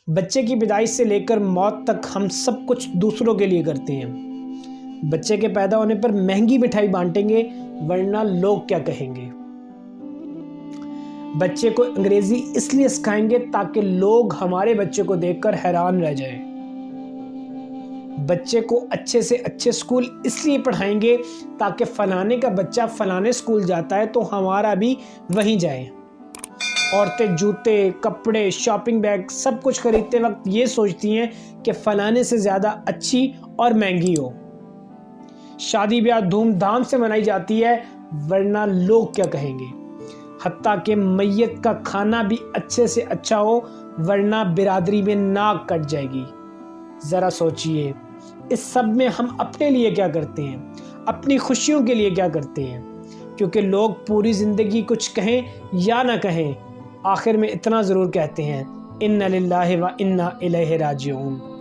بچے کی پیدائش سے لے کر موت تک ہم سب کچھ دوسروں کے لیے کرتے ہیں۔ بچے کے پیدا ہونے پر مہنگی مٹھائی بانٹیں گے ورنہ لوگ کیا کہیں گے۔ بچے کو انگریزی اس لیے سکھائیں گے تاکہ لوگ ہمارے بچے کو دیکھ کر حیران رہ جائیں۔ بچے کو اچھے سے اچھے سکول اس لیے پڑھائیں گے تاکہ فلانے کا بچہ فلانے سکول جاتا ہے تو ہمارا بھی وہیں جائے۔ عورتیں جوتے، کپڑے، شاپنگ بیگ سب کچھ خریدتے وقت یہ سوچتی ہیں کہ فلانے سے زیادہ اچھی اور مہنگی ہو۔ شادی بیاہ دھوم دھام سے منائی جاتی ہے ورنہ لوگ کیا کہیں گے۔ حتیٰ کہ میت کا کھانا بھی اچھے سے اچھا ہو ورنہ برادری میں ناک کٹ جائے گی۔ ذرا سوچئے، اس سب میں ہم اپنے لیے کیا کرتے ہیں، اپنی خوشیوں کے لیے کیا کرتے ہیں؟ کیونکہ لوگ پوری زندگی کچھ کہیں یا نہ کہیں، آخر میں اتنا ضرور کہتے ہیں اِنَّ لِلَّهِ وَإِنَّا إِلَيْهِ رَاجِعُونَ۔